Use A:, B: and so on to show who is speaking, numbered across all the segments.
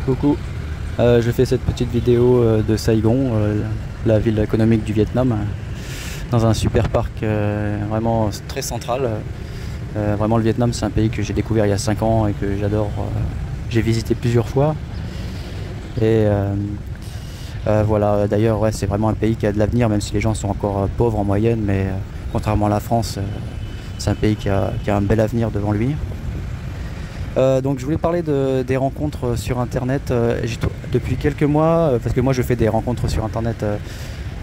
A: Coucou, je fais cette petite vidéo de Saigon, la ville économique du Vietnam, dans un super parc vraiment très central. Vraiment le Vietnam, c'est un pays que j'ai découvert il y a 5 ans et que j'adore. J'ai visité plusieurs fois. Et voilà, d'ailleurs ouais, c'est vraiment un pays qui a de l'avenir, même si les gens sont encore pauvres en moyenne, mais contrairement à la France, c'est un pays qui a un bel avenir devant lui. Donc je voulais parler des rencontres sur internet depuis quelques mois, parce que moi je fais des rencontres sur internet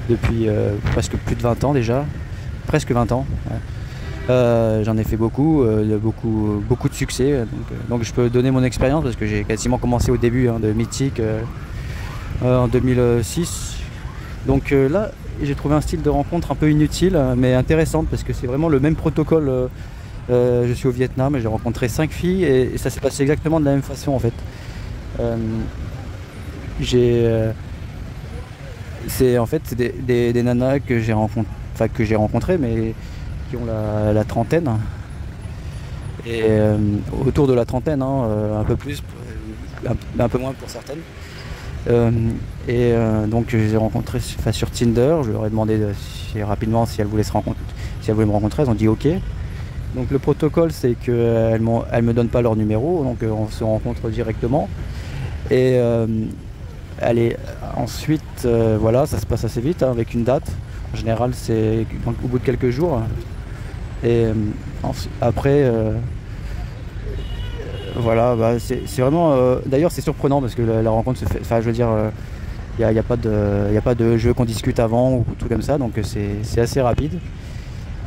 A: depuis presque plus de 20 ans déjà, presque 20 ans. Ouais. J'en ai fait beaucoup, beaucoup de succès, donc je peux donner mon expérience parce que j'ai quasiment commencé au début de Mythic en 2006. Donc là j'ai trouvé un style de rencontre un peu inutile mais intéressante parce que c'est vraiment le même protocole. Je suis au Vietnam et j'ai rencontré 5 filles et ça s'est passé exactement de la même façon en fait. C'est en fait des nanas que j'ai rencontrées mais qui ont la trentaine et autour de la trentaine, un peu plus, un peu moins pour certaines. Donc je les ai rencontrées sur Tinder. Je leur ai demandé rapidement si elles voulaient me rencontrer. Elles ont dit ok. Donc le protocole c'est qu'elles me donnent pas leur numéro, donc on se rencontre directement. Et ensuite voilà, ça se passe assez vite avec une date. En général c'est au bout de quelques jours. Et après voilà, c'est vraiment d'ailleurs c'est surprenant parce que la rencontre se fait, enfin je veux dire il n'y a pas de jeu qu'on discute avant ou tout comme ça, donc c'est assez rapide.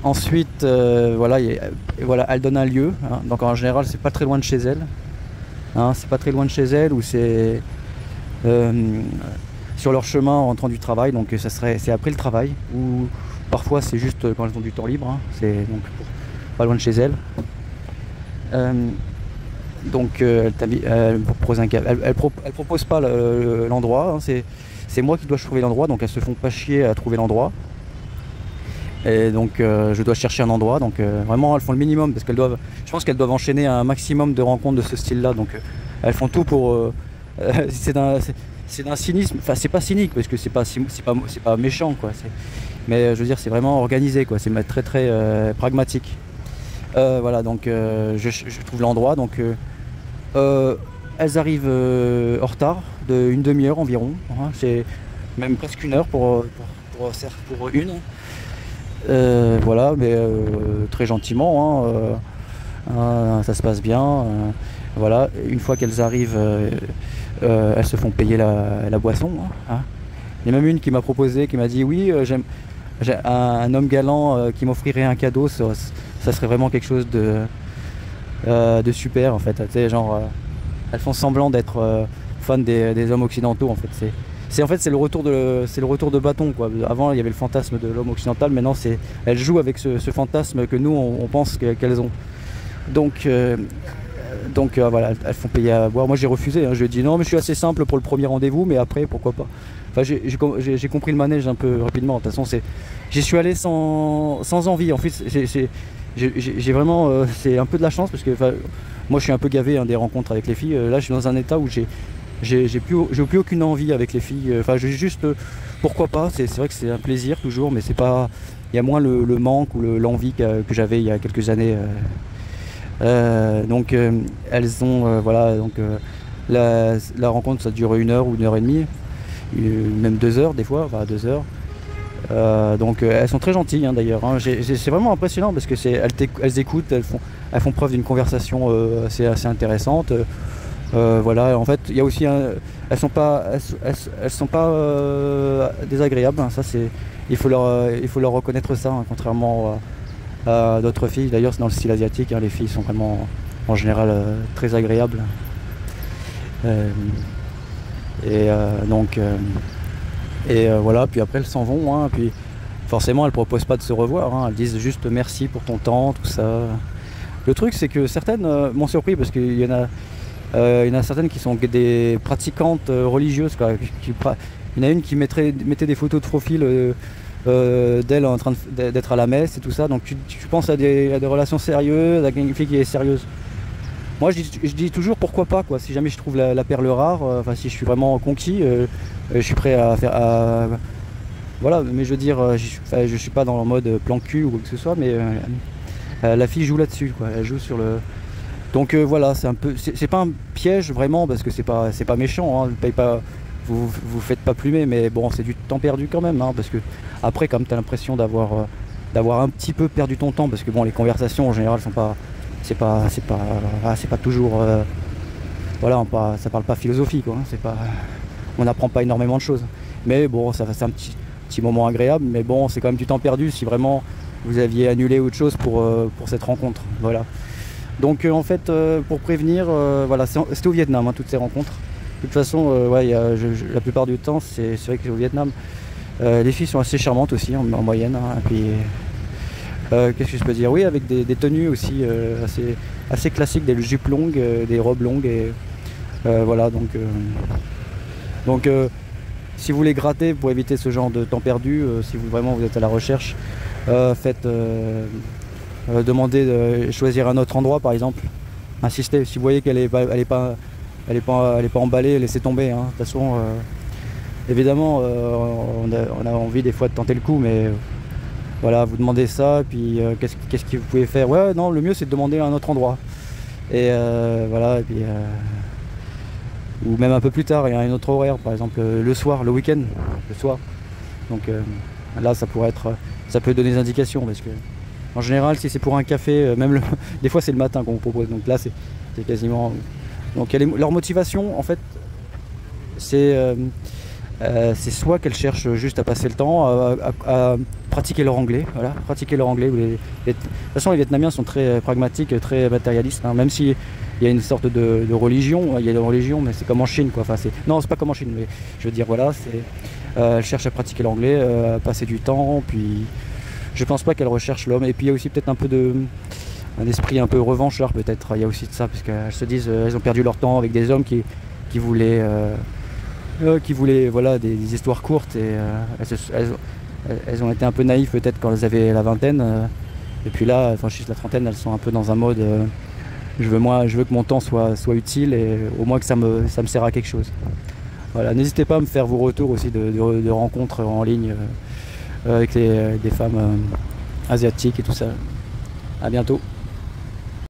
A: Ensuite, voilà, elle donne un lieu, donc en général c'est pas très loin de chez elle, c'est pas très loin de chez elle ou c'est sur leur chemin en rentrant du travail, donc c'est après le travail ou parfois c'est juste quand elles ont du temps libre, c'est donc pas loin de chez elle. Donc elle propose pas l'endroit, c'est moi qui dois trouver l'endroit, donc elles se font pas chier à trouver l'endroit. Et donc je dois chercher un endroit, donc vraiment elles font le minimum parce je pense qu'elles doivent enchaîner un maximum de rencontres de ce style là, donc elles font tout pour c'est d'un cynisme, enfin c'est pas cynique parce que c'est pas méchant quoi, mais je veux dire c'est vraiment organisé quoi, c'est très très pragmatique. Voilà, donc je trouve l'endroit, donc elles arrivent en retard d'une demi-heure environ, c'est même presque une heure pour une. Voilà, mais très gentiment, ça se passe bien. Voilà, une fois qu'elles arrivent, elles se font payer la boisson. Il y a même une qui m'a proposé, qui m'a dit oui, j'ai un homme galant qui m'offrirait un cadeau, ça serait vraiment quelque chose de super en fait. Tu sais, genre, elles font semblant d'être fans des hommes occidentaux en fait. C'est le retour de bâton quoi. Avant il y avait le fantasme de l'homme occidental, maintenant elles jouent avec ce fantasme que nous on pense qu'elles ont. Donc voilà, elles font payer à boire. Moi j'ai refusé, je lui ai dit non mais je suis assez simple pour le premier rendez-vous, mais après pourquoi pas. Enfin j'ai compris le manège un peu rapidement. De toute façon j'y suis allé sans envie. En fait j'ai vraiment c'est un peu de la chance parce que moi je suis un peu gavé des rencontres avec les filles. Là je suis dans un état où j'ai plus aucune envie avec les filles. Enfin, j'ai juste pourquoi pas. C'est vrai que c'est un plaisir toujours, mais c'est pas. Il y a moins le manque ou l'envie que j'avais il y a quelques années. Donc elles ont voilà. Donc la rencontre ça dure 1 heure ou 1 heure et demie, même 2 heures des fois, enfin 2 heures. Donc elles sont très gentilles d'ailleurs. C'est vraiment impressionnant parce que elles écoutent, elles font preuve d'une conversation assez intéressante. Voilà, en fait, il y a aussi elles sont pas désagréables. Ça, il faut leur reconnaître ça, contrairement à d'autres filles. D'ailleurs, c'est dans le style asiatique. Les filles sont vraiment, en général, très agréables. Voilà. Puis après, elles s'en vont. Puis forcément, elles proposent pas de se revoir. Elles disent juste merci pour ton temps, tout ça. Le truc, c'est que certaines m'ont surpris parce qu'il y en a. Il y en a certaines qui sont des pratiquantes religieuses quoi, il y en a une qui mettait des photos de profil d'elle en train d'être à la messe et tout ça, donc tu penses à des relations sérieuses avec une fille qui est sérieuse. moi je dis toujours pourquoi pas, quoi. Si jamais je trouve la perle rare, enfin si je suis vraiment conquis, je suis prêt à faire, voilà. Mais je veux dire, je suis pas dans le mode plan cul ou quoi que ce soit, mais la fille joue là-dessus, quoi. Elle joue sur le. Donc voilà, c'est un peu, c'est pas un piège vraiment parce que c'est pas méchant, hein. Paye pas, vous faites pas plumer, mais bon, c'est du temps perdu quand même, hein, parce que après, comme tu as l'impression d'avoir un petit peu perdu ton temps, parce que bon, les conversations en général sont pas, c'est pas toujours, voilà, ça parle pas philosophie, quoi, hein. C'est pas, on n'apprend pas énormément de choses, mais bon, c'est un petit moment agréable, mais bon, c'est quand même du temps perdu si vraiment vous aviez annulé autre chose pour cette rencontre, voilà. Donc en fait, pour prévenir, voilà, c'était au Vietnam, hein, toutes ces rencontres. De toute façon, ouais, la plupart du temps, c'est vrai que au Vietnam, les filles sont assez charmantes aussi en moyenne, hein. Et puis, qu'est-ce que je peux dire? Oui, avec des tenues aussi assez classiques, des jupes longues, des robes longues, et voilà. Donc si vous voulez gratter pour éviter ce genre de temps perdu, si vraiment vous êtes à la recherche, faites demandez de choisir un autre endroit, par exemple. Insistez. Si vous voyez qu'elle est pas emballée, laissez tomber, hein. De toute façon, évidemment, on a envie des fois de tenter le coup, mais voilà, vous demandez ça, et puis qu'est-ce que vous pouvez faire? Ouais, non, le mieux c'est de demander à un autre endroit. Et voilà, et puis ou même un peu plus tard, il y a un autre horaire, par exemple le soir, le week-end, le soir. Donc là, ça peut donner des indications, parce que en général, si c'est pour un café, des fois c'est le matin qu'on vous propose. Donc là, c'est quasiment. Donc leur motivation, en fait, c'est soit qu'elles cherchent juste à passer le temps, à pratiquer leur anglais. Voilà, pratiquer leur anglais. De toute façon, les Vietnamiens sont très pragmatiques, très matérialistes, hein, même si il y a une sorte de religion. Il y a une religion, mais c'est comme en Chine, quoi. Enfin, non, c'est pas comme en Chine, mais je veux dire, voilà, elles cherchent à pratiquer l'anglais, à passer du temps, puis. Je pense pas qu'elles recherchent l'homme. Et puis il y a aussi peut-être un esprit un peu revanchard, peut-être. Il y a aussi de ça, parce qu'elles se disent elles ont perdu leur temps avec des hommes qui voulaient voilà, des histoires courtes, et elles ont été un peu naïves peut-être quand elles avaient la vingtaine. Et puis là, elles franchissent la trentaine, elles sont un peu dans un mode je veux que mon temps soit utile, et au moins que ça me sert à quelque chose. Voilà, n'hésitez pas à me faire vos retours aussi de rencontres en ligne. Avec des femmes asiatiques et tout ça. À bientôt.